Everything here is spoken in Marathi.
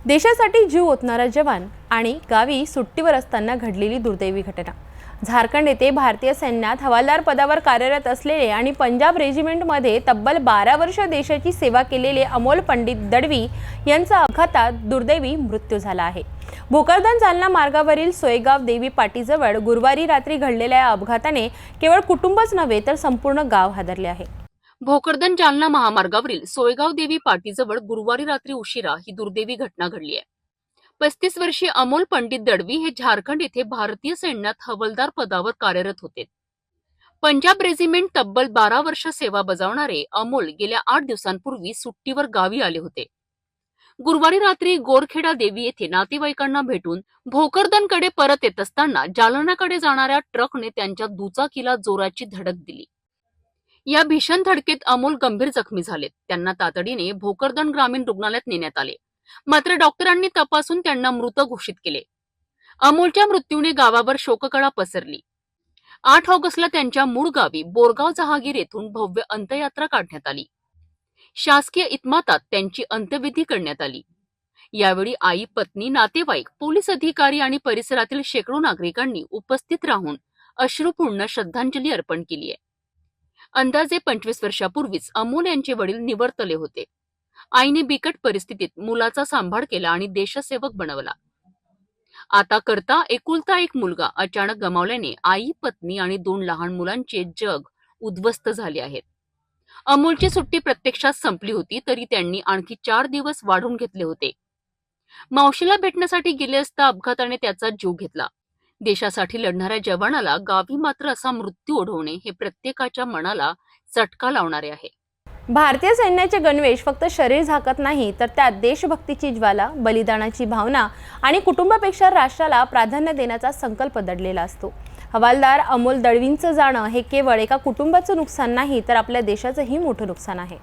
देशासाठी जीव ओतणारा जवान आणि गावी सुट्टीवर असताना घडलेली दुर्दैवी घटना। झारखंड येथे भारतीय सैन्यात हवालदार पदावर कार्यरत असलेले आणि पंजाब रेजिमेंटमध्ये तब्बल 12 वर्ष देशाची सेवा केलेले अमोल पंडित दळवी यांचा अपघातात दुर्दैवी मृत्यू झाला आहे। भोकरदन जालना मार्गावरील सोयगाव देवी पाटीजवळ गुरुवारी रात्री घडलेल्या या अपघाताने केवळ कुटुंबच नव्हे तर संपूर्ण गाव हादरले आहे। भोकरदन जालना महामार्गावरील सोयगाव देवी पाटीजवळ गुरुवारी रात्री उशिरा ही दुर्दैवी घटना घडली आहे। 35 वर्षीय अमोल पंडित दळवी हे झारखंड येथे भारतीय सैन्यात हवालदार पदावर कार्यरत होते। पंजाब रेजिमेंट तब्बल 12 वर्ष सेवा बजावणारे अमोल गेल्या 8 दिवसांपूर्वी सुट्टीवर गावी आले होते। गुरुवारी रात्री गोरखेडा देवी येथे नातेवाईकांना भेटून भोकरदनकडे परत येत असताना जालनाकडे जाणाऱ्या ट्रकने त्यांच्या दुचाकीला जोराची धडक दिली। या भीषण धडकेत अमोल गंभीर जखमी झालेत। त्यांना तातडीने भोकरदन ग्रामीण रुग्णालयात नेण्यात आले, मात्र डॉक्टरांनी तपासून त्यांना मृत घोषित केले। अमोलच्या मृत्यूने गावावर शोककळा पसरली। 8 ऑगस्टला त्यांच्या मूळ गावी बोरगाव जहागीर येथून भव्य अंत्ययात्रा काढण्यात आली। शासकीय इतमातात त्यांची अंत्यविधी करण्यात आली। यावेळी आई, पत्नी, नातेवाईक, पोलीस अधिकारी आणि परिसरातील शेकडो नागरिकांनी उपस्थित राहून अश्रुपूर्ण श्रद्धांजली अर्पण केली आहे। अंदाजे 25 वर्षापूर्वीच अमोल यांचे वडील निवर्तले होते। आईने बिकट परिस्थितीत मुलाचा सांभाळ केला आणि देशसेवक बनवला। आता करता एकुलता एक मुलगा अचानक गमावल्याने आई, पत्नी आणि 2 लहान मुलांचे जग उद्ध्वस्त झाले आहेत। अमोलची सुट्टी प्रत्यक्षात संपली होती, तरी त्यांनी आणखी 4 दिवस वाढवून घेतले होते। मावशीला भेटण्यासाठी गेले असता अपघाताने त्याचा जीव घेतला। देशासाठी लढणाऱ्या जवानाला गावी मात्र असा मृत्यू ओढवणे हे प्रत्येकाच्या मनाला चटका लावणारे आहे। भारतीय सैन्याचे गणवेश फक्त शरीर झाकत नाही, तर त्यात देशभक्तीची ज्वाला, बलिदानाची भावना आणि कुटुंबापेक्षा राष्ट्राला प्राधान्य देण्याचा संकल्प दडलेला असतो। हवालदार अमोल दळवींचं जाणं हे केवळ एका कुटुंबाचं नुकसान नाही, तर आपल्या देशाचंही मोठं नुकसान आहे।